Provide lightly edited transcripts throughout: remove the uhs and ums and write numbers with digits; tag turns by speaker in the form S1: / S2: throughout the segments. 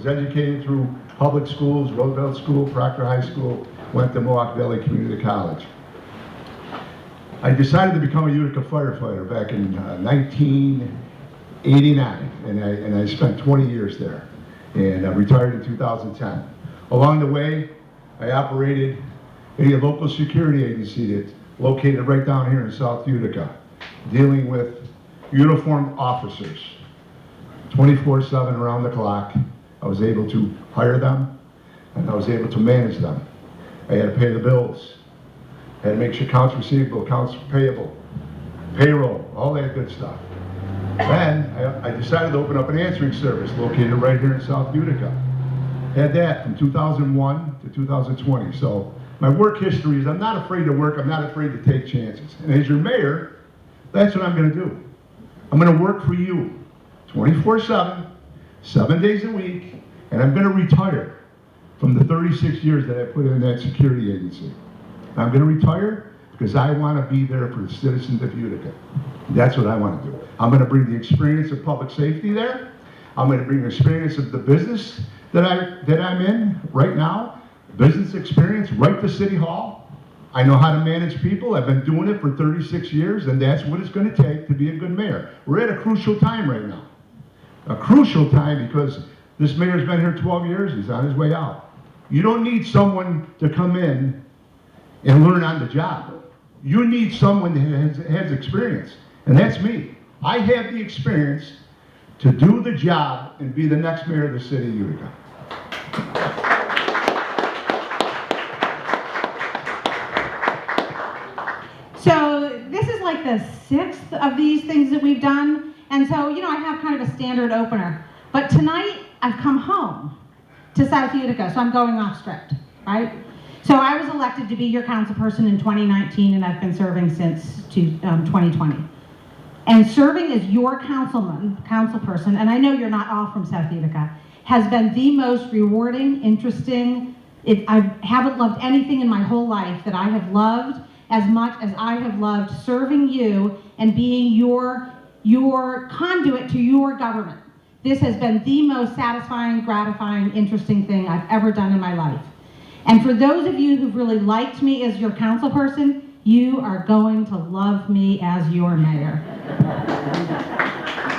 S1: was educated through public schools, Roosevelt School, Proctor High School, went to Mohawk Valley Community College. I decided to become a Utica firefighter back in 1989, and I spent 20 years there, and I retired in 2010. Along the way, I operated a local security agency that's located right down here in South Utica, dealing with uniformed officers, 24/7 around the clock. I was able to hire them, and I was able to manage them. I had to pay the bills. I had to make sure accounts receivable, accounts payable, payroll, all that good stuff. Then I decided to open up an answering service located right here in South Utica. Had that from 2001 to 2020. So my work history is I'm not afraid to work, I'm not afraid to take chances. And as your mayor, that's what I'm going to do. I'm going to work for you 24/7, 7 days a week, and I'm going to retire from the 36 years that I put in that security agency. I'm going to retire because I want to be there for the citizens of Utica. That's what I want to do. I'm going to bring the experience of public safety there. I'm going to bring the experience of the business that I'm in right now, business experience right to City Hall. I know how to manage people. I've been doing it for 36 years, and that's what it's going to take to be a good mayor. We're at a crucial time right now. A crucial time because this mayor's been here 12 years. He's on his way out. You don't need someone to come in and learn on the job. You need someone that has experience, and that's me. I have the experience to do the job and be the next mayor of the city of Utica.
S2: So this is like the 6th of these things that we've done, and so, you know, I have kind of a standard opener. But tonight, I've come home to South Utica, so I'm going off script, right? So I was elected to be your council person in 2019, and I've been serving since 2020. And serving as your council person, and I know you're not all from South Utica, has been the most rewarding, interesting. I haven't loved anything in my whole life that I have loved as much as I have loved serving you and being your conduit to your government. This has been the most satisfying, gratifying, interesting thing I've ever done in my life. And for those of you who've really liked me as your council person, you are going to love me as your mayor.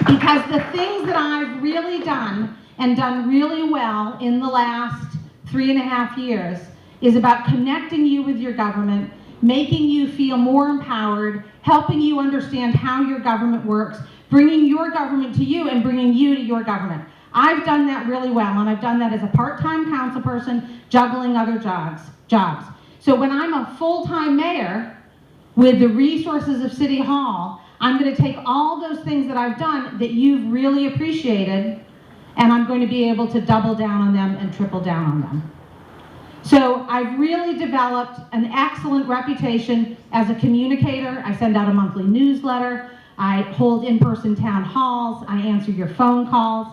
S2: Because the things that I've really done and done really well in the last 3.5 years is about connecting you with your government, making you feel more empowered, helping you understand how your government works, bringing your government to you and bringing you to your government. I've done that really well, and I've done that as a part-time council person juggling other jobs. So when I'm a full-time mayor with the resources of City Hall, I'm going to take all those things that I've done that you've really appreciated, and I'm going to be able to double down on them and triple down on them. So I've really developed an excellent reputation as a communicator. I send out a monthly newsletter. I hold in-person town halls. I answer your phone calls.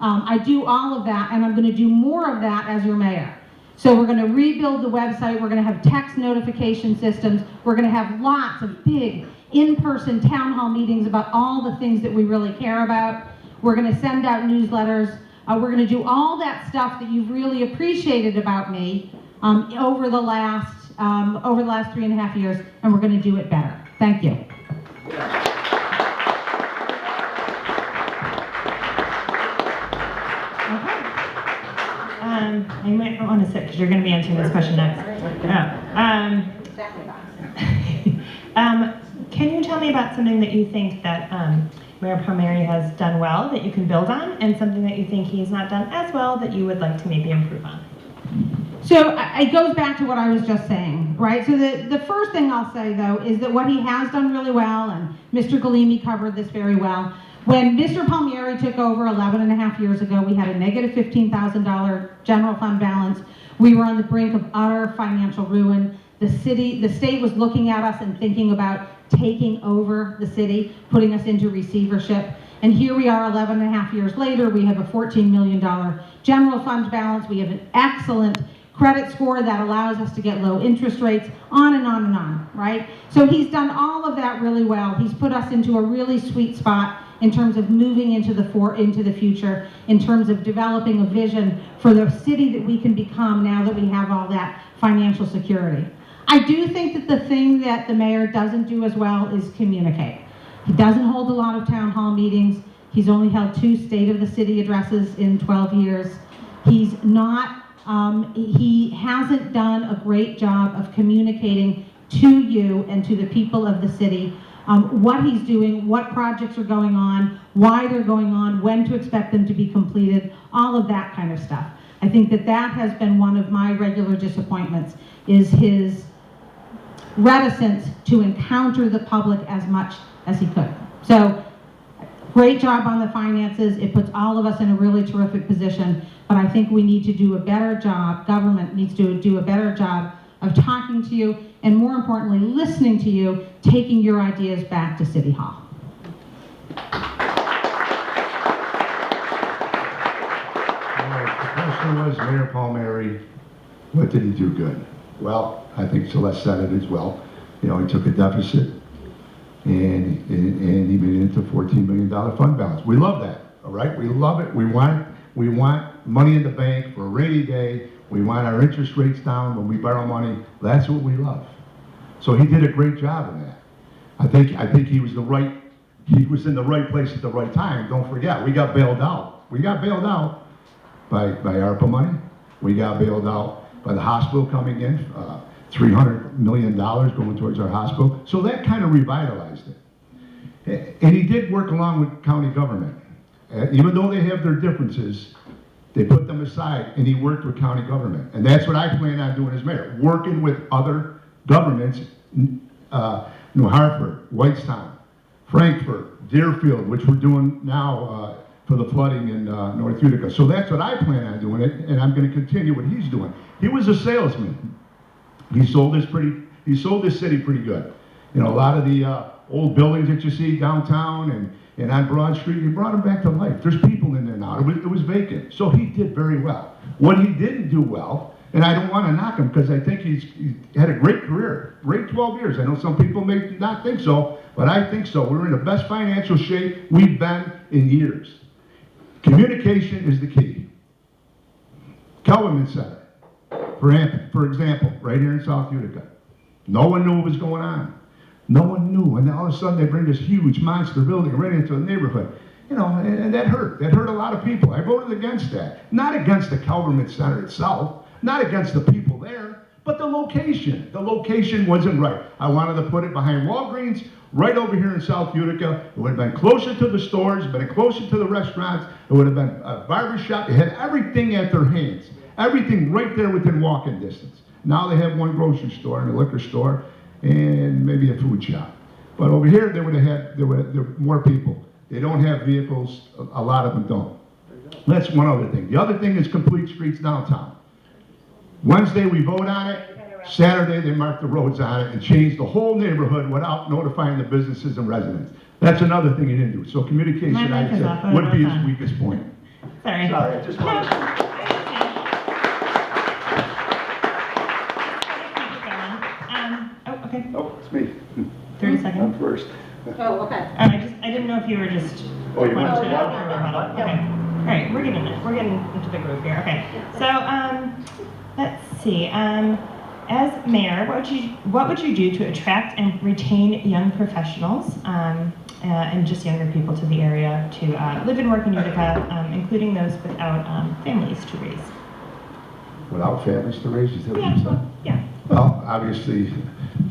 S2: I do all of that, and I'm going to do more of that as your mayor. So we're going to rebuild the website. We're going to have text notification systems. We're going to have lots of big in-person town hall meetings about all the things that we really care about. We're going to send out newsletters. We're going to do all that stuff that you've really appreciated about me over the last 3.5 years, and we're going to do it better. Thank you.
S3: I might want to sit because you're going to be answering this question next. Can you tell me about something that you think that Mayor Palmieri has done well that you can build on, and something that you think he's not done as well that you would like to maybe improve on?
S2: So it goes back to what I was just saying, right? So the first thing I'll say, though, is that what he has done really well, and Mr. Galimi covered this very well, when Mr. Palmieri took over 11.5 years ago, we had a negative $15,000 general fund balance. We were on the brink of utter financial ruin. The state was looking at us and thinking about taking over the city, putting us into receivership. And here we are 11.5 years later, we have a $14 million general fund balance. We have an excellent credit score that allows us to get low interest rates, on and on and on, right? So he's done all of that really well. He's put us into a really sweet spot in terms of moving into the future, in terms of developing a vision for the city that we can become now that we have all that financial security. I do think that the thing that the mayor doesn't do as well is communicate. He doesn't hold a lot of town hall meetings. He's only held 2 State of the City addresses in 12 years. He hasn't done a great job of communicating to you and to the people of the city what he's doing, what projects are going on, why they're going on, when to expect them to be completed, all of that kind of stuff. I think that that has been one of my regular disappointments, is his reticence to encounter the public as much as he could. So, great job on the finances. It puts all of us in a really terrific position, but I think we need to do a better job, government needs to do a better job of talking to you, and more importantly, listening to you, taking your ideas back to City Hall.
S1: The question was, Mayor Palmieri, what did he do good? Well, I think Celeste said it as well. You know, he took a deficit and he made it into $14 million fund balance. We love that, all right? We love it. We want money in the bank for a rainy day. We want our interest rates down when we borrow money. That's what we love. So he did a great job in that. I think he was in the right place at the right time. Don't forget, we got bailed out. We got bailed out by ARPA money. We got bailed out by the hospital coming in, $300 million going towards our hospital. So that kind of revitalized it. And he did work along with county government. Even though they have their differences, they put them aside, and he worked with county government. And that's what I plan on doing as mayor, working with other governments, New Hartford, Whitestown, Frankfurt, Deerfield, which we're doing now for the flooding in North Utica. So that's what I plan on doing, and I'm going to continue what he's doing. He was a salesman. He sold this city pretty good. You know, a lot of the old buildings that you see downtown and on Broad Street, he brought them back to life. There's people in there now. It was vacant. So he did very well. What he didn't do well, and I don't want to knock him because I think he's had a great career, great 12 years. I know some people may not think so, but I think so. We're in the best financial shape we've been in years. Communication is the key. Kellerman Center, for example, right here in South Utica. No one knew what was going on. No one knew, and all of a sudden they bring this huge monster building right into the neighborhood. You know, and that hurt. That hurt a lot of people. I voted against that. Not against the Kellerman Center itself, not against the people there, but the location. The location wasn't right. I wanted to put it behind Walgreens, right over here in South Utica. It would have been closer to the stores, been closer to the restaurants. It would have been a barbershop. It had everything at their hands. Everything right there within walking distance. Now they have one grocery store and a liquor store and maybe a food shop. But over here, there were more people. They don't have vehicles. A lot of them don't. That's one other thing. The other thing is complete streets downtown. Wednesday, we vote on it. Saturday, they mark the roads on it and change the whole neighborhood without notifying the businesses and residents. That's another thing he didn't do. So communication, I'd say, would be his weakest point.
S3: Sorry.
S1: Sorry, I just wanted to...
S3: Okay.
S1: Oh, it's me.
S3: 30 seconds.
S1: I'm first.
S2: Oh, okay.
S3: I didn't know if you were just.
S1: Oh, you want to?
S3: Okay. All right, we're getting into the groove here. Okay. So let's see. As mayor, what would you do to attract and retain young professionals and just younger people to the area to live and work in Utica, including those without families to raise?
S1: Without families to raise, is that what you said?
S3: Yeah.
S1: Well, obviously,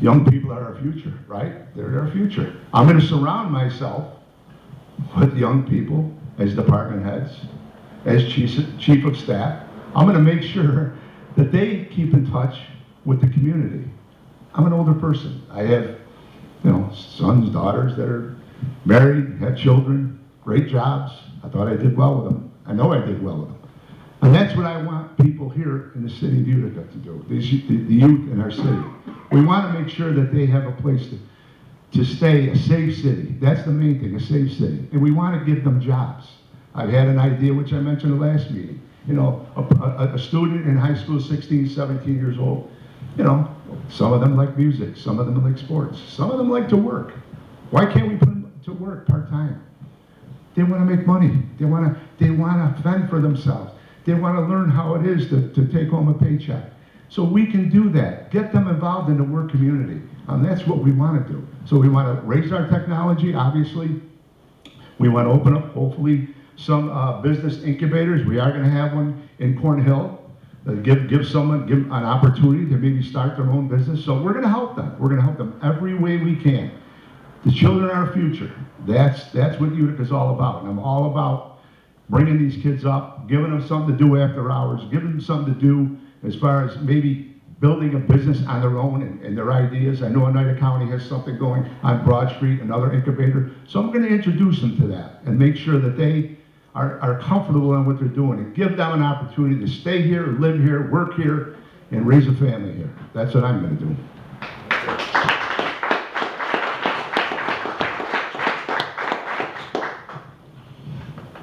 S1: young people are our future, right? They're our future. I'm going to surround myself with young people as department heads, as chief of staff. I'm going to make sure that they keep in touch with the community. I'm an older person. I have, sons, daughters that are married, have children, great jobs. I thought I did well with them. I know I did well with them. And that's what I want people here in the city of Utica to do, the youth in our city. We want to make sure that they have a place to stay, a safe city. That's the main thing, a safe city. And we want to give them jobs. I've had an idea, which I mentioned in the last meeting. A student in high school, 16, 17 years old, some of them like music, some of them like sports, some of them like to work. Why can't we put them to work part-time? They want to make money. They want to fend for themselves. They want to learn how it is to take home a paycheck. So we can do that. Get them involved in the work community. That's what we want to do. So we want to raise our technology, obviously. We want to open up, hopefully, some business incubators. We are going to have one in Cornhill. Give an opportunity to maybe start their own business. So we're going to help them. We're going to help them every way we can. The children are our future. That's what Utica is all about. And I'm all about bringing these kids up, giving them something to do after hours, giving them something to do as far as maybe building a business on their own and their ideas. I know Oneida County has something going on Broad Street, another incubator. So I'm going to introduce them to that and make sure that they are comfortable in what they're doing and give them an opportunity to stay here, live here, work here, and raise a family here. That's what I'm going to do.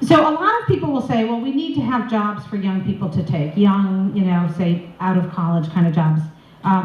S2: So a lot of people will say, well, we need to have jobs for young people to take, young, say, out of college kind of jobs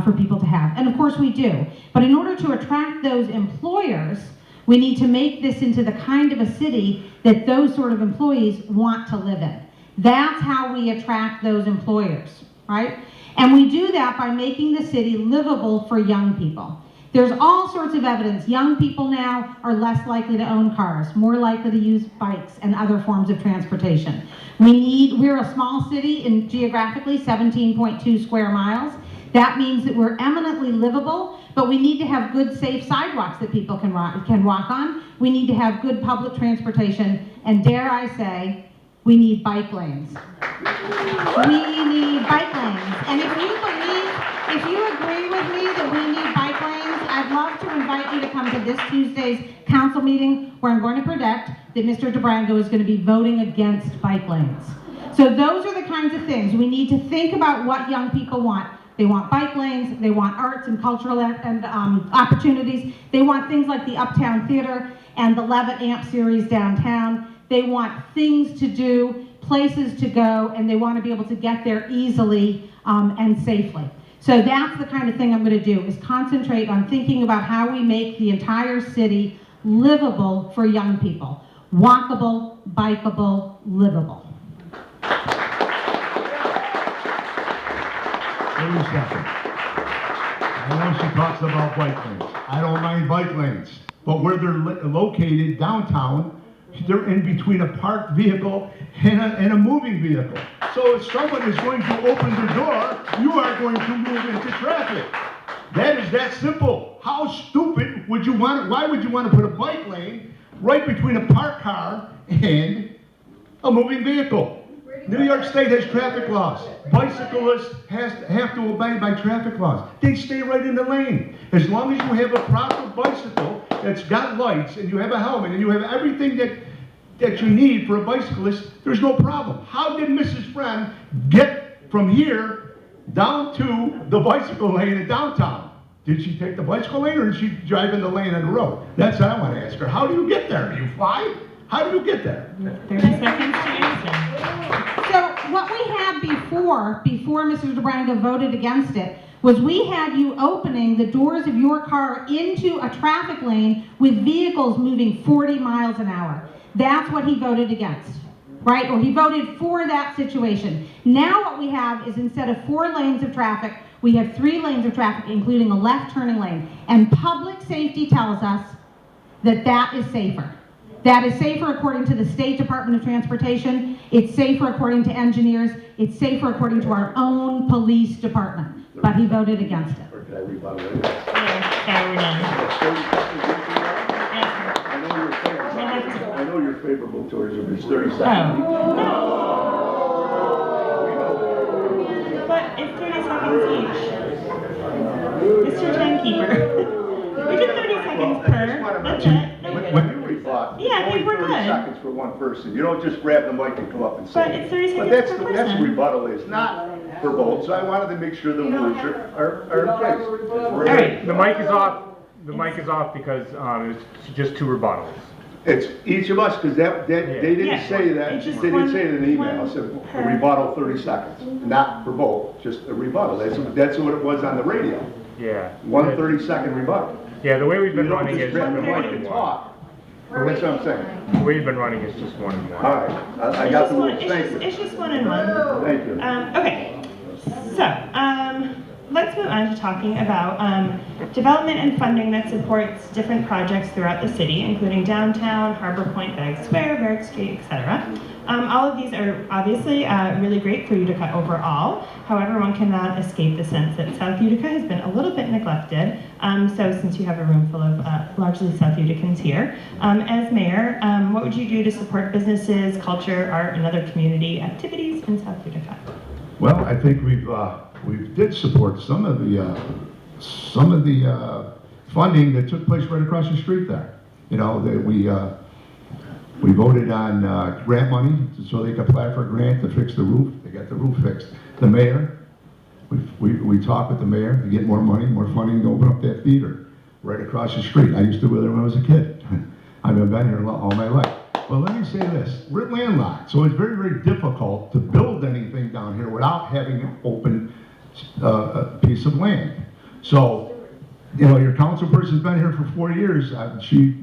S2: for people to have. And of course we do. But in order to attract those employers, we need to make this into the kind of a city that those sort of employees want to live in. That's how we attract those employers, right? And we do that by making the city livable for young people. There's all sorts of evidence. Young people now are less likely to own cars, more likely to use bikes and other forms of transportation. We're a small city in geographically 17.2 square miles. That means that we're eminently livable, but we need to have good, safe sidewalks that people can walk on. We need to have good public transportation, and dare I say, we need bike lanes. We need bike lanes. And if you agree with me that we need bike lanes, I'd love to invite you to come to this Tuesday's council meeting where I'm going to predict that Mr. DeBrango is going to be voting against bike lanes. So those are the kinds of things. We need to think about what young people want. They want bike lanes, they want arts and cultural opportunities. They want things like the Uptown Theater and the Levitt Amp series downtown. They want things to do, places to go, and they want to be able to get there easily and safely. So that's the kind of thing I'm going to do, is concentrate on thinking about how we make the entire city livable for young people. Walkable, bikeable, livable.
S1: Wait a second. I know she talks about bike lanes. I don't mind bike lanes. But where they're located downtown, they're in between a parked vehicle and a moving vehicle. So if someone is going to open the door, you are going to move into traffic. That is that simple. How stupid would you want it? Why would you want to put a bike lane right between a parked car and a moving vehicle? New York State has traffic laws. Bicyclists have to obey by traffic laws. They stay right in the lane. As long as you have a proper bicycle that's got lights and you have a helmet and you have everything that you need for a bicyclist, there's no problem. How did Mrs. Friend get from here down to the bicycle lane in downtown? Did she take the bicycle lane or did she drive in the lane on the road? That's what I want to ask her. How do you get there? Do you fly? How do you get there?
S3: 30 seconds to answer.
S2: So what we had before Mr. DeBrango voted against it, was we had you opening the doors of your car into a traffic lane with vehicles moving 40 miles an hour. That's what he voted against, right? Or he voted for that situation. Now what we have is, instead of 4 lanes of traffic, we have 3 lanes of traffic, including a left turning lane. And public safety tells us that that is safer. That is safer according to the State Department of Transportation. It's safer according to engineers. It's safer according to our own police department. But he voted against it.
S1: Or could I rebuttal it?
S3: Yeah, we're done.
S1: I know you're favorable towards it. It's 30 seconds.
S3: Oh, no. But it's 30 seconds each. Mr. Timekeeper. We did 30 seconds per. That's it.
S1: When you rebut,
S3: Yeah, I think we're
S1: 30
S3: good.
S1: seconds for one person. You don't just grab the mic and come up and say
S3: But
S1: it.
S3: it's 30 seconds
S1: But
S3: per person.
S1: that's rebuttal is, not for both. So I wanted to make sure the rules are in place.
S3: All right.
S4: The mic is off. The mic is off because it's just 2 rebuttals.
S1: It's each of us, because they didn't
S3: Yeah.
S1: say that.
S3: It's
S1: They
S3: just
S1: didn't say it in the
S3: one
S1: email. It said a
S3: per-
S1: rebuttal 30 seconds, not for both, just a rebuttal. That's what it was on the radio.
S4: Yeah.
S1: 1 30-second rebuttal.
S4: Yeah, the way we've
S1: You
S4: been
S1: don't
S4: running
S1: just
S4: it.
S1: grab the mic
S3: 1:30.
S1: and talk. Well, that's what I'm saying.
S4: We've been running, it's just 1 and 1.
S1: All right, I got the rules. Thank you.
S3: It's just 1 and 1.
S1: Thank you.
S3: Okay, so let's move on to talking about development and funding that supports different projects throughout the city, including downtown, Harbor Point, Bag Square, Barrack Street, etc. All of these are obviously really great for Utica overall. However, one cannot escape the sense that South Utica has been a little bit neglected. So since you have a room full of largely South Uticans here, as mayor, what would you do to support businesses, culture, art, and other community activities in South Utica?
S1: Well, I think we did support some of the funding that took place right across the street there. You know, that we voted on grant money so they could apply for a grant to fix the roof. They got the roof fixed. The mayor, we talked with the mayor to get more money, more funding to open up that theater right across the street. I used to live there when I was a kid. I've been here all my life. Well, let me say this, we're landlocked, so it's very, very difficult to build anything down here without having an open piece of land. So, you know, your council person's been here for 4 years. She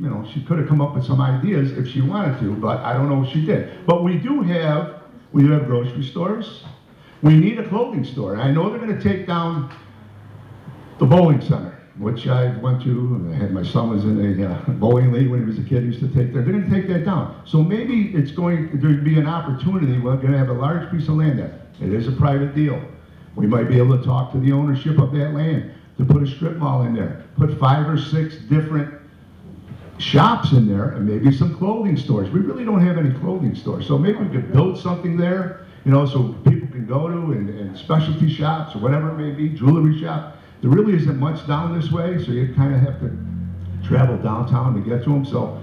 S1: could have come up with some ideas if she wanted to, but I don't know if she did. But we do have grocery stores. We need a clothing store. I know they're going to take down the bowling center, which I went to. I had my son was in a bowling league when he was a kid. He used to take there. They're going to take that down. So maybe it's going to be an opportunity. We're going to have a large piece of land there. It is a private deal. We might be able to talk to the ownership of that land to put a strip mall in there, put 5 or 6 different shops in there, and maybe some clothing stores. We really don't have any clothing stores, so maybe we could build something there, you know, so people can go to and specialty shops or whatever it may be, jewelry shop. There really isn't much down this way, so you kind of have to travel downtown to get to them. So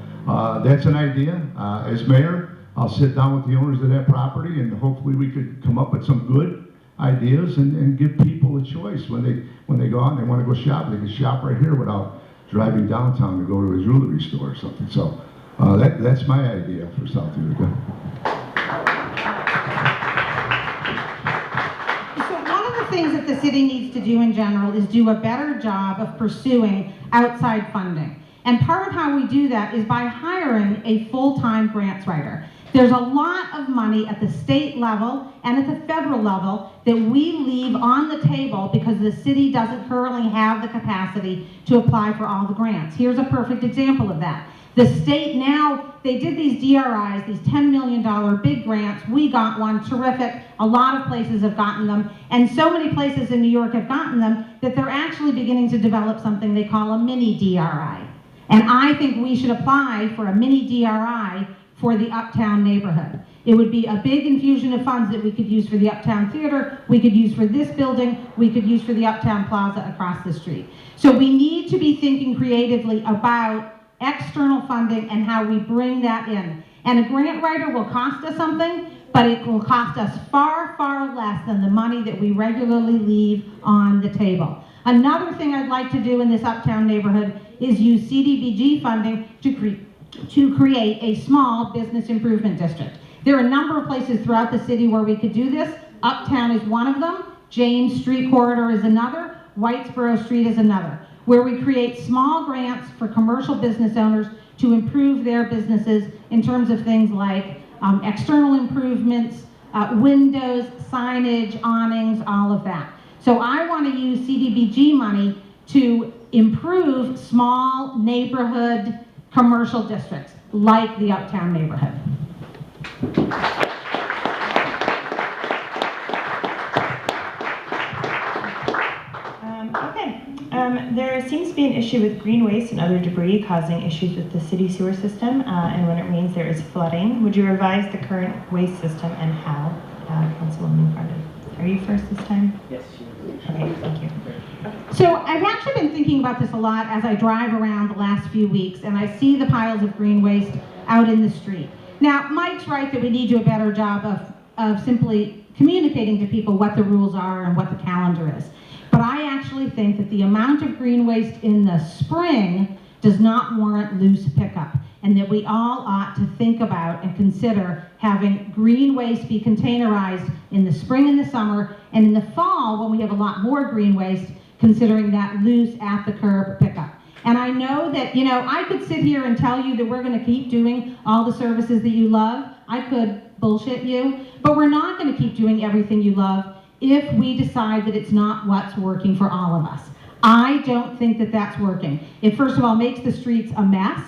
S1: that's an idea. As mayor, I'll sit down with the owners of that property, and hopefully we could come up with some good ideas and give people a choice when they go out and they want to go shop. They can shop right here without driving downtown to go to a jewelry store or something. So that's my idea for South Utica.
S2: So one of the things that the city needs to do in general is do a better job of pursuing outside funding. And part of how we do that is by hiring a full-time grants writer. There's a lot of money at the state level and at the federal level that we leave on the table because the city doesn't currently have the capacity to apply for all the grants. Here's a perfect example of that. The state now, they did these DRIs, these $10 million big grants. We got one, terrific. A lot of places have gotten them. And so many places in New York have gotten them that they're actually beginning to develop something they call a mini DRI. And I think we should apply for a mini DRI for the Uptown neighborhood. It would be a big infusion of funds that we could use for the Uptown Theater, we could use for this building, we could use for the Uptown Plaza across the street. So we need to be thinking creatively about external funding and how we bring that in. And a grant writer will cost us something, but it will cost us far, far less than the money that we regularly leave on the table. Another thing I'd like to do in this Uptown neighborhood is use CDBG funding to create a small business improvement district. There are a number of places throughout the city where we could do this. Uptown is one of them. James Street Corridor is another. Whitesboro Street is another, where we create small grants for commercial business owners to improve their businesses in terms of things like external improvements, windows, signage, awnings, all of that. So I want to use CDBG money to improve small neighborhood commercial districts like the Uptown neighborhood.
S3: There seems to be an issue with green waste and other debris causing issues with the city sewer system, and when it rains there is flooding. Would you revise the current waste system and how? Councilwoman Farnham. Are you first this time?
S5: Yes.
S3: Okay, thank you.
S2: So I've actually been thinking about this a lot as I drive around the last few weeks and I see the piles of green waste out in the street. Now, Mike's right that we need to do a better job of simply communicating to people what the rules are and what the calendar is. But I actually think that the amount of green waste in the spring does not warrant loose pickup, and that we all ought to think about and consider having green waste be containerized in the spring and the summer, and in the fall, when we have a lot more green waste, considering that loose at the curb pickup. And I know that, you know, I could sit here and tell you that we're going to keep doing all the services that you love. I could bullshit you, but we're not going to keep doing everything you love if we decide that it's not what's working for all of us. I don't think that that's working. It first of all makes the streets a mess,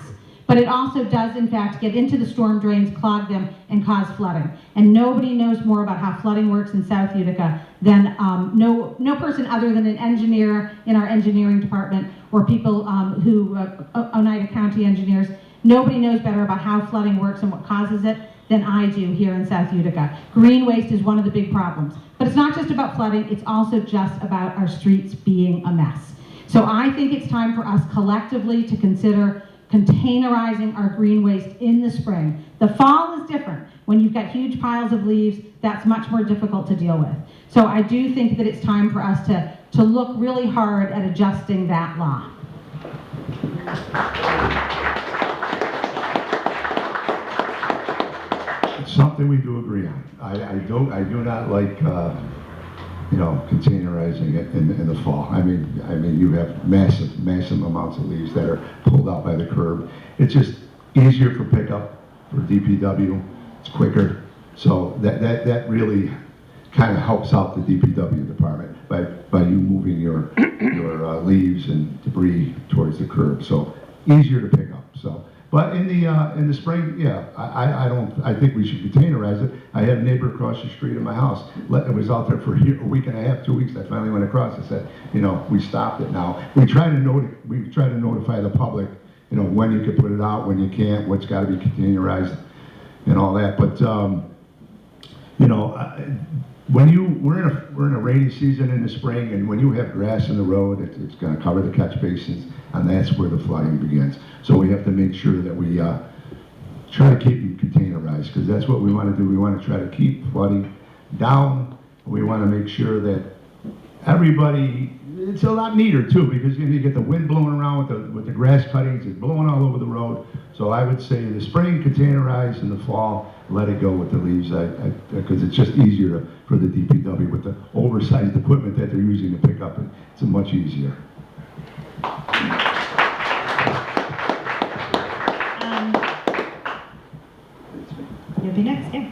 S2: but it also does in fact get into the storm drains, clog them, and cause flooding. And nobody knows more about how flooding works in South Utica than no person other than an engineer in our engineering department or people who Oneida County engineers. Nobody knows better about how flooding works and what causes it than I do here in South Utica. Green waste is one of the big problems. But it's not just about flooding, it's also just about our streets being a mess. So I think it's time for us collectively to consider containerizing our green waste in the spring. The fall is different. When you've got huge piles of leaves, that's much more difficult to deal with. So I do think that it's time for us to look really hard at adjusting that law.
S1: It's something we do agree on. I do not like, you know, containerizing it in the fall. I mean, you have massive amounts of leaves that are pulled out by the curb. It's just easier for pickup for DPW. It's quicker. So that really kind of helps out the DPW department by you moving your leaves and debris towards the curb. So easier to pick up. So. But in the spring, yeah, I think we should containerize it. I had a neighbor across the street of my house. It was out there for a week and a half, 2 weeks. I finally went across and said, you know, we stopped it now. We try to notify the public, you know, when you can put it out, when you can't, what's got to be containerized, and all that. But you know, when we're in a rainy season in the spring, and when you have grass in the road, it's going to cover the catch basins, and that's where the flooding begins. So we have to make sure that we try to keep them containerized, because that's what we want to do. We want to try to keep flooding down. We want to make sure that everybody, it's a lot neater too, because you get the wind blowing around with the grass cuttings, it's blowing all over the road. So I would say in the spring, containerize, in the fall, let it go with the leaves, because it's just easier for the DPW with the oversized equipment that they're using to pick up. It's much easier.
S3: You'll be next, yeah.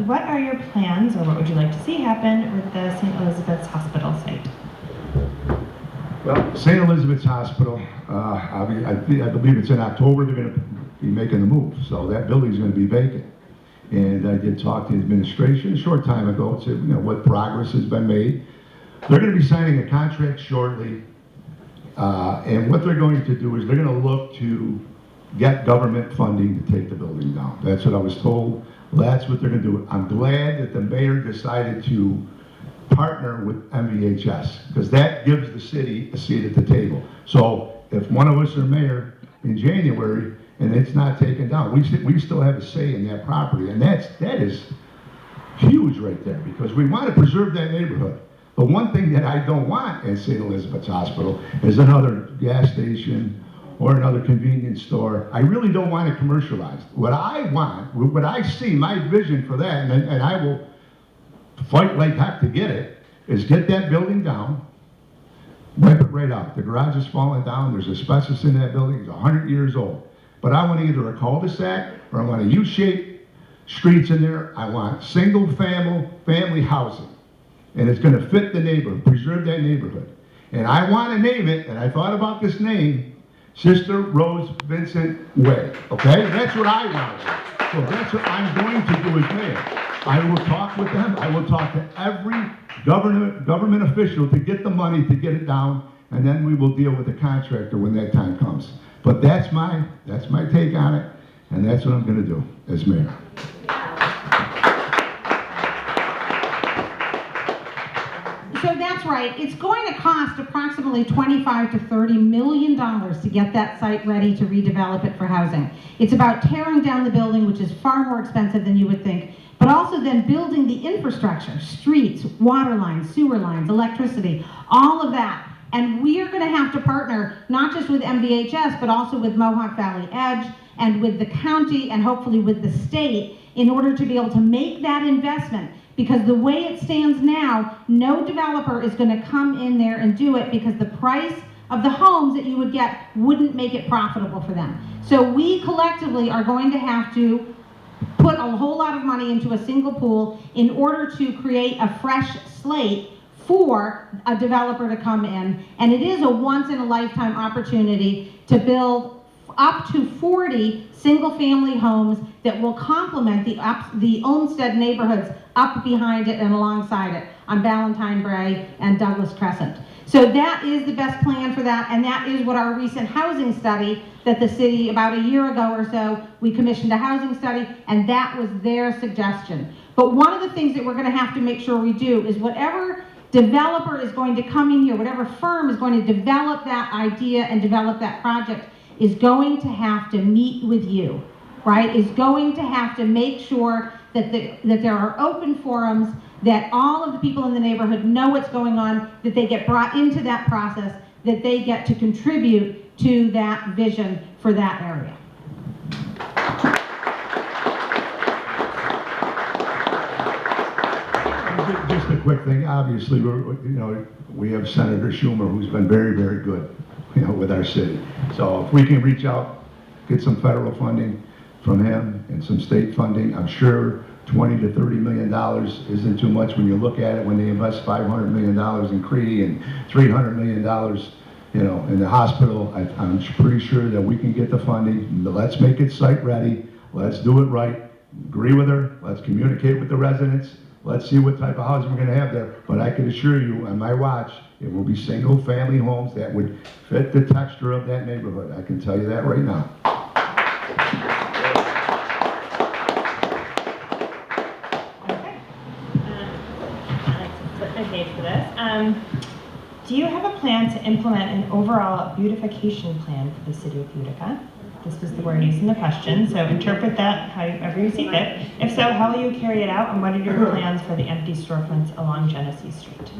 S3: What are your plans, or what would you like to see happen with the St. Elizabeth's Hospital site?
S1: Well, St. Elizabeth's Hospital, I believe it's in October they're going to be making the move, so that building's going to be vacant. And I did talk to the administration a short time ago, to, you know, what progress has been made. They're going to be signing a contract shortly, and what they're going to do is they're going to look to get government funding to take the building down. That's what I was told. That's what they're going to do. I'm glad that the mayor decided to partner with MVHS, because that gives the city a seat at the table. So if one of us are mayor in January and it's not taken down, we still have a say in that property, and that is huge right there, because we want to preserve that neighborhood. The one thing that I don't want at St. Elizabeth's Hospital is another gas station or another convenience store. I really don't want it commercialized. What I want, what I see, my vision for that, and I will fight like heck to get it, is get that building down, wipe it right out. The garage is falling down, there's asbestos in that building, it's 100 years old. But I want either a cul-de-sac, or I want a U-shaped streets in there. I want single family housing. And it's gonna fit the neighborhood, preserve that neighborhood. And I wanna name it, and I thought about this name, Sister Rose Vincent Way, okay? That's what I want to do. So that's what I'm going to do as mayor. I will talk with them. I will talk to every government official to get the money to get it down, and then we will deal with the contractor when that time comes. But that's my take on it, and that's what I'm going to do as mayor.
S2: So that's right. It's going to cost approximately $25 to $30 million to get that site ready to redevelop it for housing. It's about tearing down the building, which is far more expensive than you would think, but also then building the infrastructure, streets, water lines, sewer lines, electricity, all of that. And we are going to have to partner not just with MVHS, but also with Mohawk Valley Edge and with the county and hopefully with the state in order to be able to make that investment. Because the way it stands now, no developer is going to come in there and do it, because the price of the homes that you would get wouldn't make it profitable for them. So we collectively are going to have to put a whole lot of money into a single pool in order to create a fresh slate for a developer to come in. And it is a once-in-a-lifetime opportunity to build up to 40 single-family homes that will complement the Olmsted neighborhoods up behind it and alongside it on Valentine Bray and Douglas Crescent. So that is the best plan for that, and that is what our recent housing study that the city, about a year ago or so, we commissioned a housing study, and that was their suggestion. But one of the things that we're going to have to make sure we do is whatever developer is going to come in here, whatever firm is going to develop that idea and develop that project, is going to have to meet with you, right? Is going to have to make sure that there are open forums, that all of the people in the neighborhood know what's going on, that they get brought into that process, that they get to contribute to that vision for that area.
S1: Just a quick thing, obviously, we have Senator Schumer, who's been very, very good, with our city. So if we can reach out, get some federal funding from him and some state funding, I'm sure $20 to $30 million isn't too much when you look at it, when they invest $500 million in Cree and $300 million, in the hospital. I'm pretty sure that we can get the funding. Let's make it site ready. Let's do it right. Agree with her. Let's communicate with the residents. Let's see what type of housing we're going to have there. But I can assure you, on my watch, it will be single-family homes that would fit the texture of that neighborhood. I can tell you that right now.
S3: Okay. I'd like to flip my page for this. Do you have a plan to implement an overall beautification plan for the city of Utica? This was the word used in the question, so interpret that however you see fit. If so, how will you carry it out, and what are your plans for the empty storefronts along Genesee Street?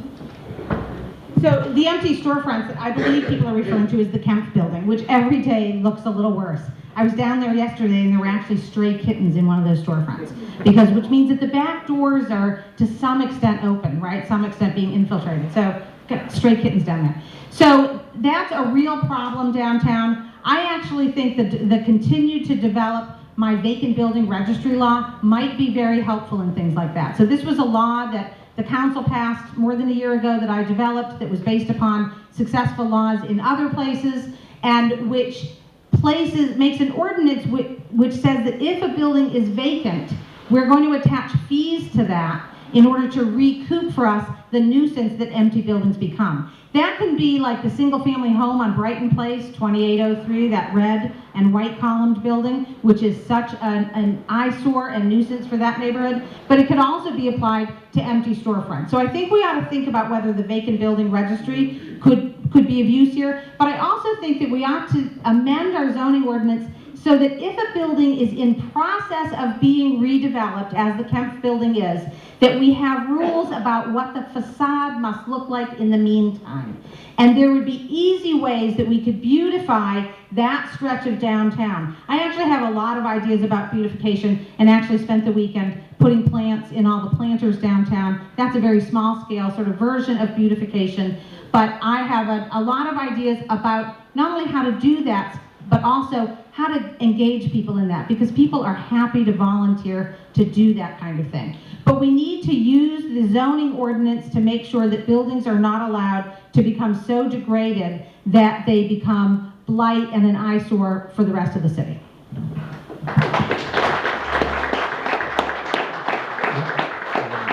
S2: So the empty storefronts, I believe people are referring to as the Kemp building, which every day looks a little worse. I was down there yesterday and there were actually stray kittens in one of those storefronts, which means that the back doors are to some extent open, right? Some extent being infiltrated. So got stray kittens down there. So that's a real problem downtown. I actually think that the continue to develop my vacant building registry law might be very helpful in things like that. So this was a law that the council passed more than a year ago that I developed, that was based upon successful laws in other places, and which makes an ordinance which says that if a building is vacant, we're going to attach fees to that in order to recoup for us the nuisance that empty buildings become. That can be like the single-family home on Brighton Place, 2803, that red and white columned building, which is such an eyesore and nuisance for that neighborhood, but it could also be applied to empty storefronts. So I think we ought to think about whether the vacant building registry could be of use here, but I also think that we ought to amend our zoning ordinance so that if a building is in process of being redeveloped, as the Kemp building is, that we have rules about what the facade must look like in the meantime. And there would be easy ways that we could beautify that stretch of downtown. I actually have a lot of ideas about beautification and actually spent the weekend putting plants in all the planters downtown. That's a very small scale sort of version of beautification. But I have a lot of ideas about not only how to do that, but also how to engage people in that, because people are happy to volunteer to do that kind of thing. But we need to use the zoning ordinance to make sure that buildings are not allowed to become so degraded that they become blight and an eyesore for the rest of the city.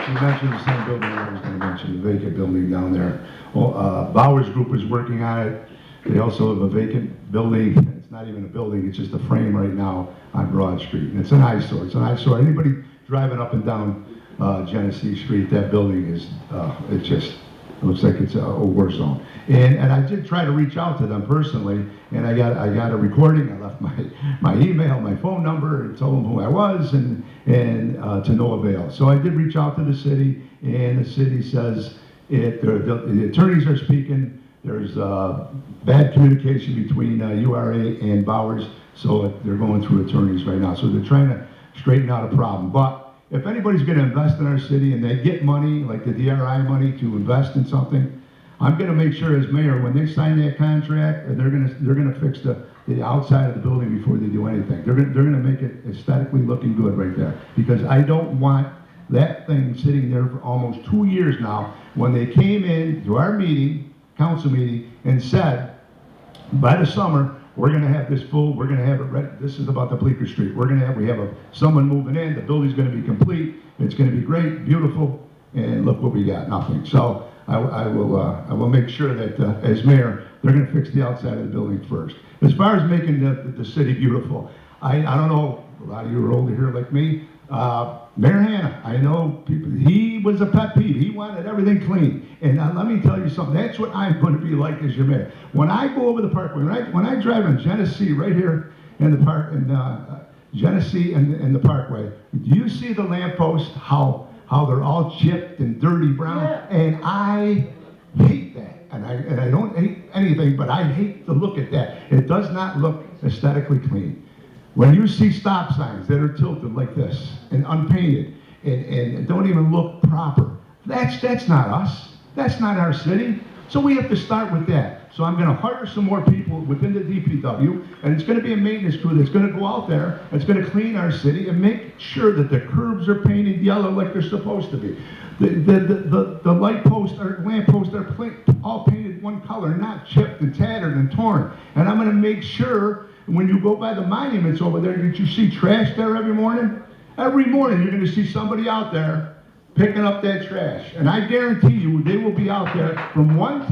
S1: She mentioned the same building I was going to mention, the vacant building down there. Well, Bowers Group is working on it. They also have a vacant building. It's not even a building, it's just a frame right now on Broad Street. And it's an eyesore. It's an eyesore. Anybody driving up and down Genesee Street, that building is, it looks like it's a war zone. And I did try to reach out to them personally, and I got a recording. I left my email, my phone number, and told them who I was, and to no avail. So I did reach out to the city, and the city says the attorneys are speaking. There's bad communication between URA and Bowers, so they're going through attorneys right now. So they're trying to straighten out a problem. But if anybody's going to invest in our city and they get money, like the DRI money, to invest in something, I'm gonna make sure as mayor, when they sign that contract, they're gonna fix the outside of the building before they do anything. They're gonna make it aesthetically looking good right there. Because I don't want that thing sitting there for almost 2 years now, when they came in to our meeting, council meeting, and said, by the summer, we're gonna have this full, we're gonna have it ready. This is about the Bleecker Street. We have someone moving in, the building's gonna be complete, it's gonna be great, beautiful, and look what we got, nothing. So I will make sure that as mayor, they're gonna fix the outside of the building first. As far as making the city beautiful, I don't know, a lot of you are older here like me, Mayor Hanna, I know people, he was a pet peeve. He wanted everything clean. And let me tell you something, that's what I'm going to be like as your mayor. When I go over the parkway, when I drive on Genesee right here in the park, in Genesee and the parkway, do you see the lampposts, how they're all chipped and dirty brown? Yeah. And I hate that. And I don't hate anything, but I hate to look at that. It does not look aesthetically clean. When you see stop signs that are tilted like this and unpainted and don't even look proper, that's not us. That's not our city. So we have to start with that. So I'm going to hire some more people within the DPW, and it's going to be a maintenance crew that's going to go out there, it's going to clean our city and make sure that the curbs are painted yellow like they're supposed to be. The light posts or lamp posts are all painted one color, not chipped and tattered and torn. And I'm going to make sure when you go by the monuments over there, that you see trash there every morning. Every morning you're going to see somebody out there picking up that trash. And I guarantee you they will be out there from one end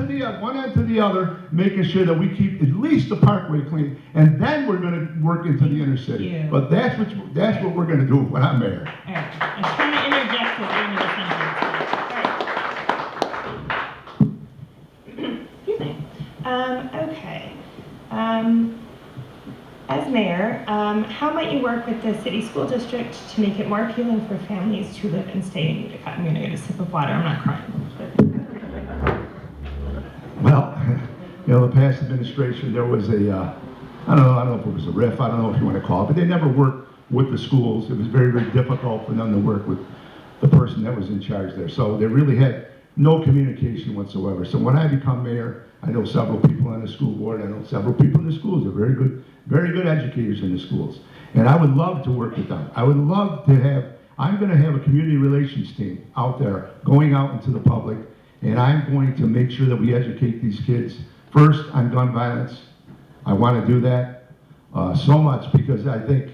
S1: to the other, making sure that we keep at least the parkway clean. And then we're going to work into the inner city.
S3: Yeah.
S1: But that's what we're going to do when I'm mayor.
S3: All right. I'm trying to interject at the end of the sentence. Excuse me. Okay. As mayor, how might you work with the city school district to make it more appealing for families to live and stay in Utica? I'm going to get a sip of water. I'm not crying.
S1: Well, you know, the past administration, there was I don't know if it was a riff, I don't know if you want to call it, but they never worked with the schools. It was very, very difficult for them to work with the person that was in charge there. So they really had no communication whatsoever. So when I become mayor, I know several people on the school board, I know several people in the schools. They're very good educators in the schools. And I would love to work with them. I would love to I'm going to have a community relations team out there going out into the public, and I'm going to make sure that we educate these kids first on gun violence. I want to do that so much because I think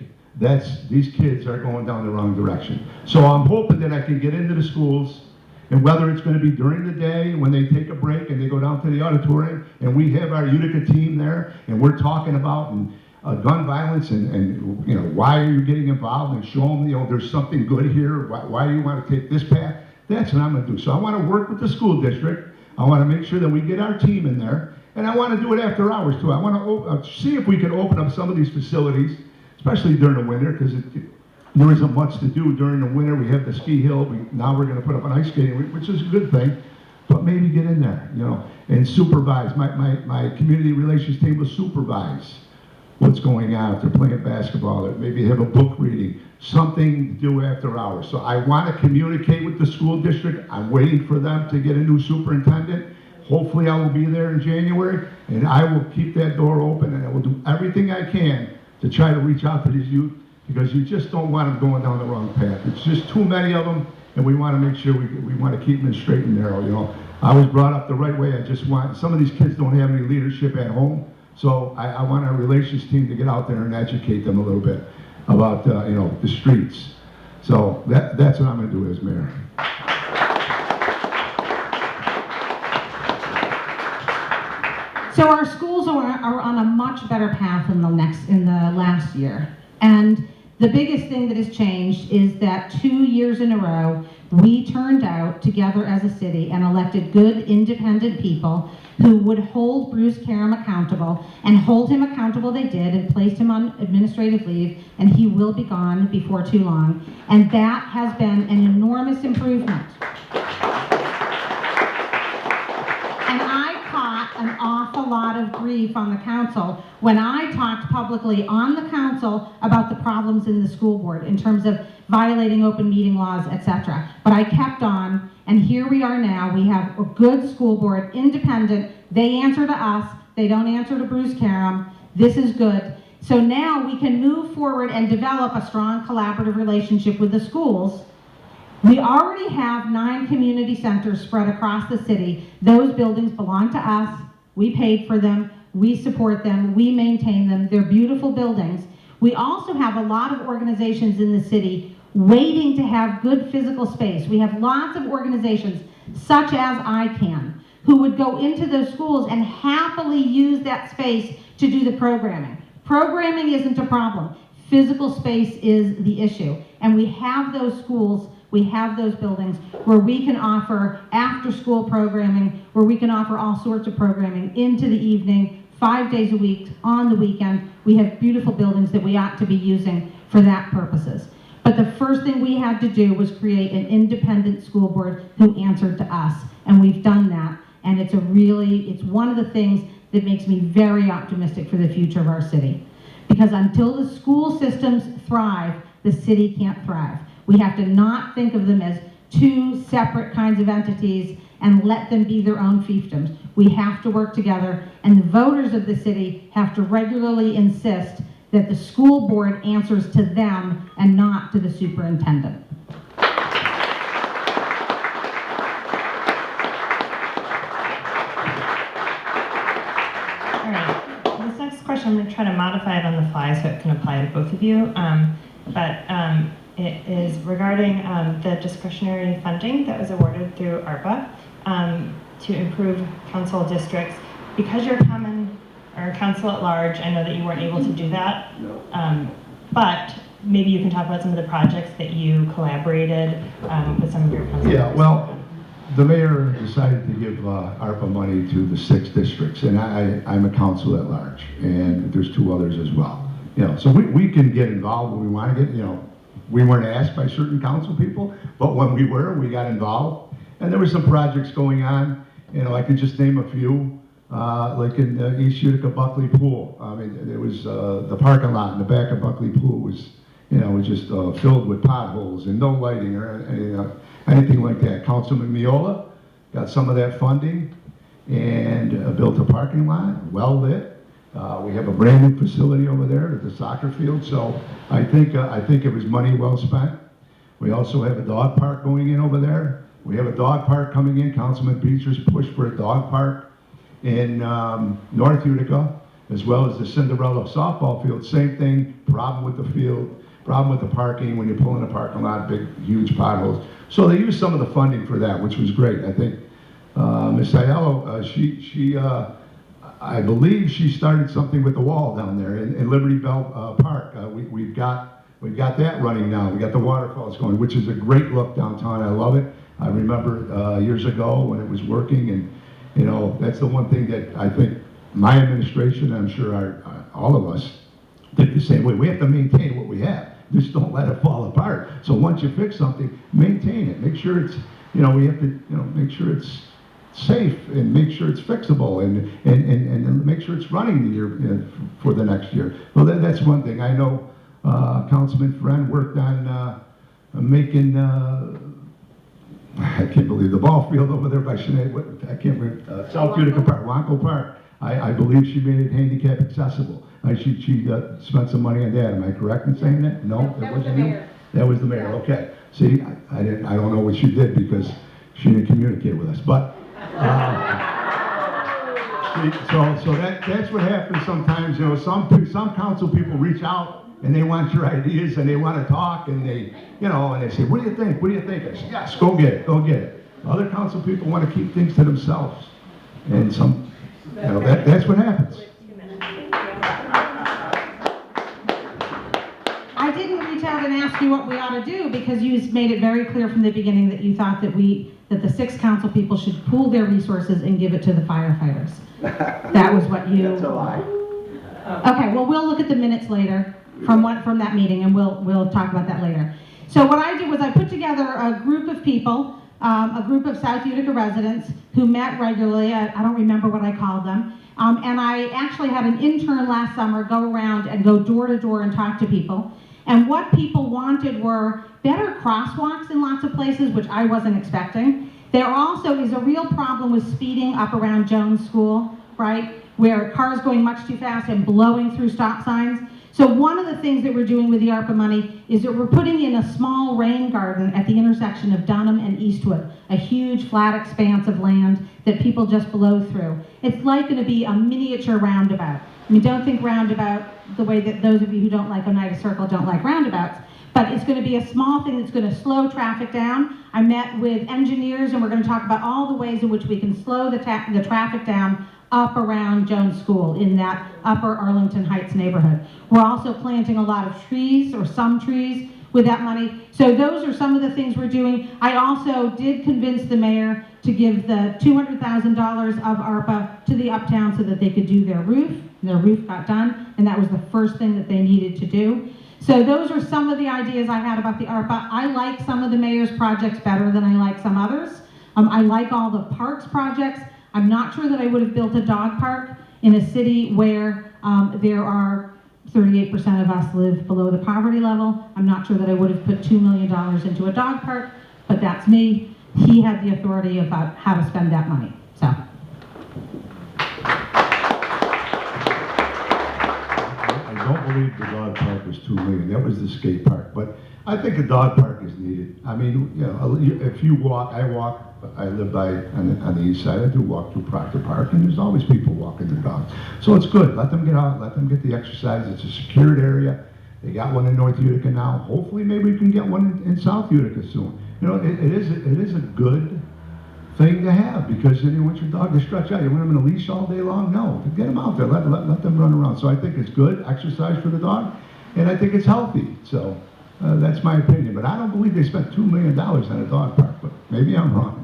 S1: these kids are going down the wrong direction. So I'm hoping that I can get into the schools, and whether it's going to be during the day when they take a break and they go down to the auditorium and we have our Utica team there and we're talking about gun violence and you know, why are you getting involved, and show them, you know, there's something good here, why do you want to take this path? That's what I'm going to do. So I want to work with the school district. I want to make sure that we get our team in there, and I want to do it after hours too. I want to see if we can open up some of these facilities, especially during the winter, because there isn't much to do during the winter. We have the ski hill. Now we're going to put up an ice skating rink, which is a good thing. But maybe get in there, you know, and supervise. My community relations team will supervise what's going on. If they're playing basketball, or maybe have a book reading, something to do after hours. So I want to communicate with the school district. I'm waiting for them to get a new superintendent. Hopefully I will be there in January, and I will keep that door open, and I will do everything I can to try to reach out to these youth, because you just don't want them going down the wrong path. It's just too many of them, and we want to make sure we want to keep them straight and narrow, you know. I was brought up the right way. I just want, some of these kids don't have any leadership at home, so I want our relations team to get out there and educate them a little bit about, you know, the streets. So that's what I'm going to do as mayor.
S2: So our schools are on a much better path in the last year. And the biggest thing that has changed is that 2 years in a row, we turned out together as a city and elected good, independent people who would hold Bruce Karam accountable, and hold him accountable they did, and placed him on administrative leave, and he will be gone before too long. And that has been an enormous improvement. And I caught an awful lot of grief on the council when I talked publicly on the council about the problems in the school board in terms of violating open meeting laws, etc. But I kept on, and here we are now. We have a good school board, independent. They answer to us. They don't answer to Bruce Karam. This is good. So now we can move forward and develop a strong collaborative relationship with the schools. We already have 9 community centers spread across the city. Those buildings belong to us. We paid for them. We support them. We maintain them. They're beautiful buildings. We also have a lot of organizations in the city waiting to have good physical space. We have lots of organizations, such as ICANN, who would go into those schools and happily use that space to do the programming. Programming isn't a problem. Physical space is the issue. And we have those schools, we have those buildings where we can offer after-school programming, where we can offer all sorts of programming into the evening, 5 days a week, on the weekend. We have beautiful buildings that we ought to be using for that purposes. But the first thing we had to do was create an independent school board who answered to us. And we've done that. And it's one of the things that makes me very optimistic for the future of our city. Because until the school systems thrive, the city can't thrive. We have to not think of them as 2 separate kinds of entities and let them be their own fiefdoms. We have to work together, and the voters of the city have to regularly insist that the school board answers to them and not to the superintendent.
S3: Question. I'm going to try to modify it on the fly so it can apply to both of you. It is regarding the discretionary funding that was awarded through ARPA to improve council districts. Because you're council at large, I know that you weren't able to do that. But maybe you can talk about some of the projects that you collaborated with some of your council.
S1: Yeah, well, the mayor decided to give ARPA money to the 6 districts, and I'm a council at large, and there's 2 others as well. So we can get involved when we want to get, we weren't asked by certain council people, but when we were, we got involved. And there were some projects going on, I could just name a few, like in East Utica Buckley Pool. I mean, there was the parking lot in the back of Buckley Pool was, was just filled with potholes and no lighting or anything like that. Councilman Mayoral got some of that funding and built a parking lot, well lit. We have a brand new facility over there at the soccer field, so I think it was money well spent. We also have a dog park going in over there. We have a dog park coming in. Councilman Beecher's pushed for a dog park in North Utica, as well as the Cinderella softball field. Same thing, problem with the field, problem with the parking. When you pull in a parking lot, big, huge potholes. So they used some of the funding for that, which was great. I think Ms. Aiello, I believe she started something with the wall down there in Liberty Bell Park. We've got that running now. We got the waterfalls going, which is a great look downtown. I love it. I remember years ago when it was working, and that's the one thing that I think my administration, I'm sure all of us, did the same way. We have to maintain what we have. Just don't let it fall apart. So once you fix something, maintain it. Make sure it's, we have to, make sure it's safe and make sure it's fixable and make sure it's running the year for the next year. Well, that's one thing. I know Councilman Friend worked on making, I can't believe the ball field over there by Sinead, I can't remember, South Utica Park, Wonko Park. I believe she made it handicap accessible. She spent some money on that. Am I correct in saying that? No,
S2: that was the mayor.
S1: That was the mayor. Okay. See, I don't know what she did because she didn't communicate with us. But so that's what happens sometimes. Some council people reach out and they want your ideas and they want to talk and they say, what do you think? What do you think? I say, yes, go get it. Go get it. Other council people want to keep things to themselves, and that's what happens.
S2: I didn't reach out and ask you what we ought to do because you made it very clear from the beginning that you thought that the 6 council people should pool their resources and give it to the firefighters. That was what you.
S1: That's a lie.
S2: Okay, well, we'll look at the minutes later from that meeting, and we'll talk about that later. So what I did was I put together a group of people a group of South Utica residents who met regularly. I don't remember what I called them. And I actually had an intern last summer go around and go door to door and talk to people. And what people wanted were better crosswalks in lots of places, which I wasn't expecting. There also is a real problem with speeding up around Jones School, right? Where cars going much too fast and blowing through stop signs. So one of the things that we're doing with the ARPA money is that we're putting in a small rain garden at the intersection of Dunham and Eastwood, a huge flat expanse of land that people just blow through. It's like going to be a miniature roundabout. I mean, don't think roundabout the way that those of you who don't like Oneida Circle don't like roundabouts, but it's going to be a small thing that's going to slow traffic down. I met with engineers and we're going to talk about all the ways in which we can slow the traffic down up around Jones School in that upper Arlington Heights neighborhood. We're also planting a lot of trees, or some trees, with that money. So those are some of the things we're doing. I also did convince the mayor to give the $200,000 of ARPA to the Uptown so that they could do their roof. Their roof got done, and that was the first thing that they needed to do. So those are some of the ideas I had about the ARPA. I like some of the mayor's projects better than I like some others. I like all the parks projects. I'm not sure that I would have built a dog park in a city where there are 38% of us live below the poverty level. I'm not sure that I would have put $2 million into a dog park, but that's me. He had the authority about how to spend that money, so.
S1: I don't believe the dog park was $2 million. That was the skate park, but I think a dog park is needed. I mean, you know, if you walk, I live on the east side. I do walk through Proctor Park, and there's always people walking their dogs. So it's good. Let them get out. Let them get the exercise. It's a secured area. They got one in North Utica now. Hopefully, maybe we can get one in South Utica soon. You know, it is a good thing to have, because you want your dog to stretch out. You want them in a leash all day long? No. Get them out there. Let them run around. So I think it's good exercise for the dog, and I think it's healthy. So that's my opinion. But I don't believe they spent $2 million on a dog park. But maybe I'm wrong.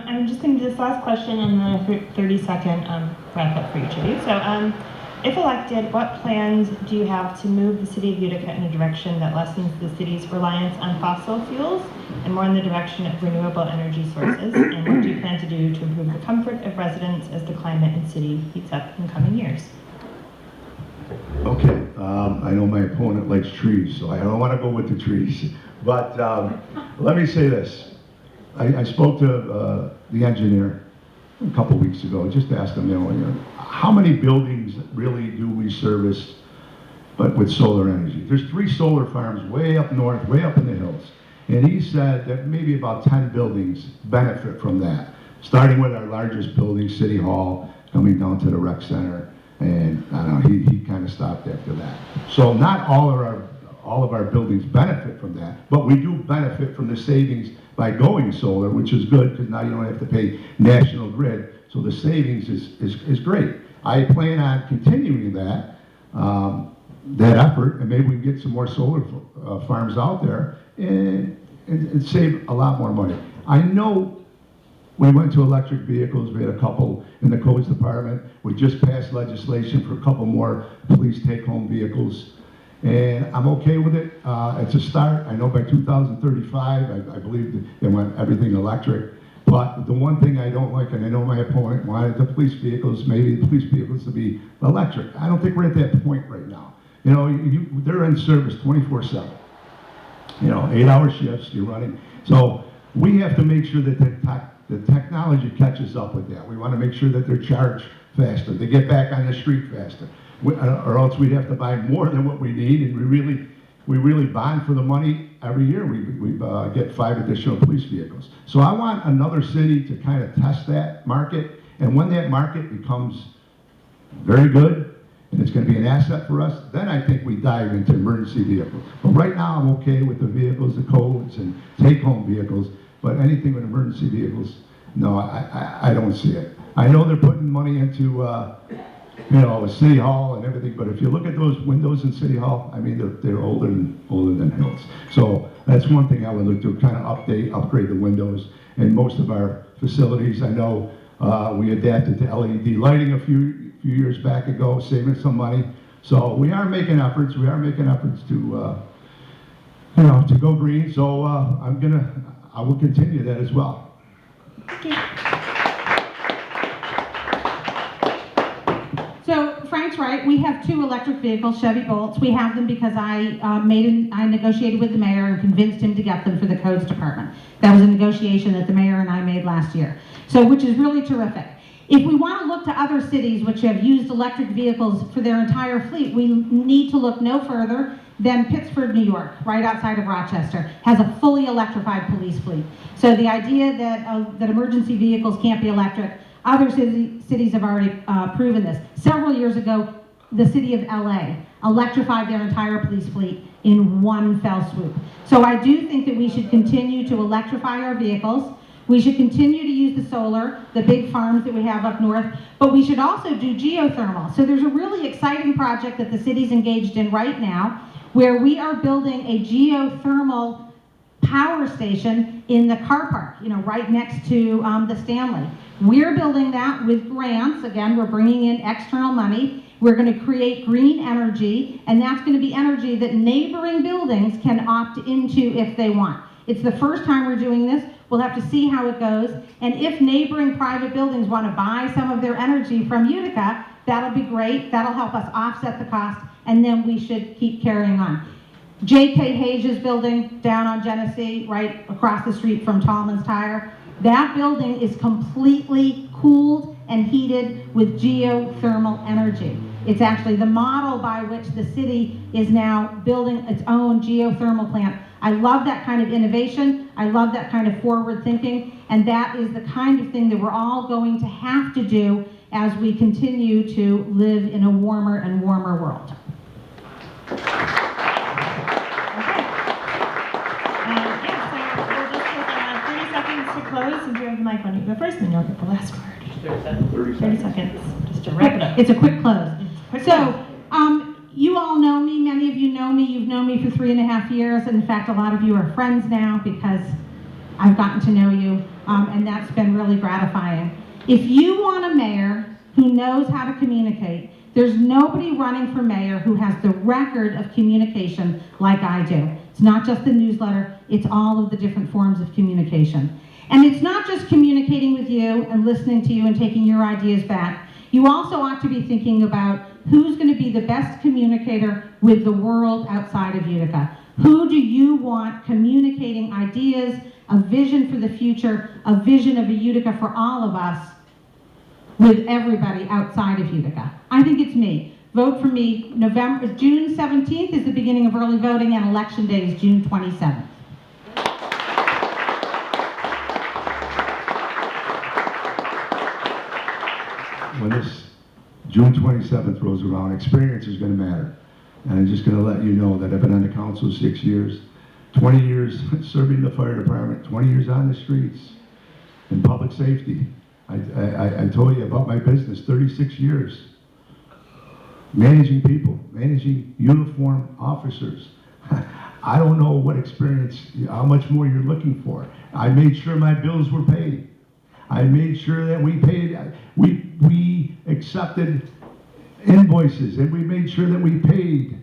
S3: I'm just going to do this last question and then a 30-second wrap up for each of you. So, if elected, what plans do you have to move the city of Utica in a direction that lessens the city's reliance on fossil fuels and more in the direction of renewable energy sources? And what do you plan to do to improve the comfort of residents as the climate and city heats up in coming years?
S1: Okay, I know my opponent likes trees, so I don't want to go with the trees. But let me say this. I spoke to the engineer a couple weeks ago, just asked him, you know, how many buildings really do we service but with solar energy? There's 3 solar farms way up north, way up in the hills. And he said that maybe about 10 buildings benefit from that, starting with our largest building, City Hall, coming down to the rec center. And I don't know, he kind of stopped after that. So not all of our buildings benefit from that, but we do benefit from the savings by going solar, which is good, because now you don't have to pay National Grid. So the savings is great. I plan on continuing that effort, and maybe we can get some more solar farms out there and save a lot more money. I know we went to electric vehicles. We had a couple in the codes department. We just passed legislation for a couple more police take-home vehicles. And I'm okay with it. It's a start. I know by 2035, I believe they want everything electric. But the one thing I don't like, and I know my opponent wanted the police vehicles, maybe the police vehicles to be electric. I don't think we're at that point right now. You know, they're in service 24/7. You know, 8-hour shifts, you're running. So we have to make sure that the technology catches up with that. We want to make sure that they're charged faster, they get back on the street faster. Or else we'd have to buy more than what we need, and we really bond for the money every year. We get 5 additional police vehicles. So I want another city to kind of test that market, and when that market becomes very good, and it's going to be an asset for us, then I think we dive into emergency vehicles. But right now I'm okay with the vehicles, the codes, and take-home vehicles, but anything with emergency vehicles, no, I don't see it. I know they're putting money into you know, a City Hall and everything, but if you look at those windows in City Hall, I mean, they're older than hills. So that's one thing I would look to, kind of upgrade the windows. In most of our facilities, I know we adapted to LED lighting a few years back ago, saving some money. So we are making efforts. We are making efforts to, you know, to go green. So I will continue that as well.
S3: Thank you.
S2: So Frank's right. We have 2 electric vehicles, Chevy Bolts. We have them because I negotiated with the mayor and convinced him to get them for the codes department. That was a negotiation that the mayor and I made last year. So, which is really terrific. If we want to look to other cities which have used electric vehicles for their entire fleet, we need to look no further than Pittsford, New York, right outside of Rochester, has a fully electrified police fleet. So the idea that, that emergency vehicles can't be electric, other cities have already proven this. Several years ago, the city of LA electrified their entire police fleet in one fell swoop. So I do think that we should continue to electrify our vehicles. We should continue to use the solar, the big farms that we have up north, but we should also do geothermal. So there's a really exciting project that the city's engaged in right now where we are building a geothermal power station in the car park, you know, right next to the Stanley. We're building that with grants. Again, we're bringing in external money. We're going to create green energy, and that's going to be energy that neighboring buildings can opt into if they want. It's the first time we're doing this. We'll have to see how it goes. And if neighboring private buildings want to buy some of their energy from Utica, that'll be great. That'll help us offset the cost, and then we should keep carrying on. J.K. Hayes' building down on Genesee, right across the street from Tallman's Tire, that building is completely cooled and heated with geothermal energy. It's actually the model by which the city is now building its own geothermal plant. I love that kind of innovation. I love that kind of forward thinking, and that is the kind of thing that we're all going to have to do as we continue to live in a warmer and warmer world.
S3: Okay. Yeah, so we'll just take 30 seconds to close, since you have the mic on. You go first, and then you'll get the last word. 30 seconds, just to wrap it up.
S2: It's a quick close.
S3: Quick
S2: So,
S3: close.
S2: you all know me, many of you know me, you've known me for 3.5 years, and in fact a lot of you are friends now because I've gotten to know you, and that's been really gratifying. If you want a mayor who knows how to communicate, there's nobody running for mayor who has the record of communication like I do. It's not just the newsletter, it's all of the different forms of communication. And it's not just communicating with you and listening to you and taking your ideas back. You also ought to be thinking about who's going to be the best communicator with the world outside of Utica. Who do you want communicating ideas, a vision for the future, a vision of a Utica for all of us with everybody outside of Utica? I think it's me. Vote for me. June 17th is the beginning of early voting, and election day is June 27th.
S1: When this June 27th rolls around, experience is going to matter. And I'm just going to let you know that I've been on the council 6 years, 20 years serving the fire department, 20 years on the streets in public safety. I told you about my business, 36 years. Managing people, managing uniformed officers. I don't know what experience, how much more you're looking for. I made sure my bills were paid. I made sure that we paid, we accepted invoices, and we made sure that we paid.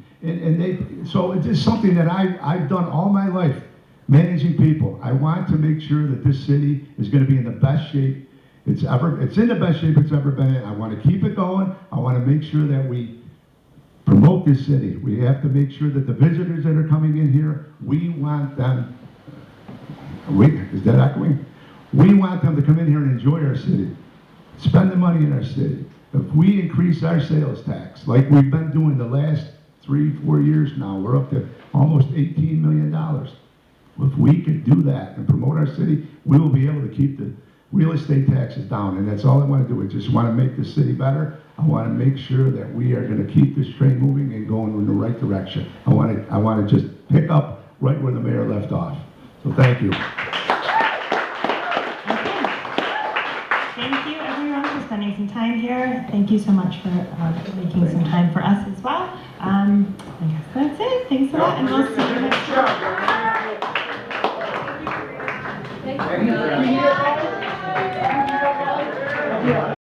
S1: So it's just something that I've done all my life, managing people. I want to make sure that this city is going to be in the best shape it's in the best shape it's ever been in. I want to keep it going. I want to make sure that we promote this city. We have to make sure that the visitors that are coming in here, we want them, is that echoing? We want them to come in here and enjoy our city, spend the money in our city. If we increase our sales tax, like we've been doing the last 3-4 years now, we're up to almost $18 million. If we could do that and promote our city, we will be able to keep the real estate taxes down, and that's all I want to do. I just want to make the city better. I want to make sure that we are going to keep this train moving and going in the right direction. I want to just pick up right where the mayor left off. So thank you.
S3: Thank you, everyone, for spending some time here. Thank you so much for making some time for us as well. I guess that's it. Thanks a lot, and we'll see you next time.
S1: Thank you.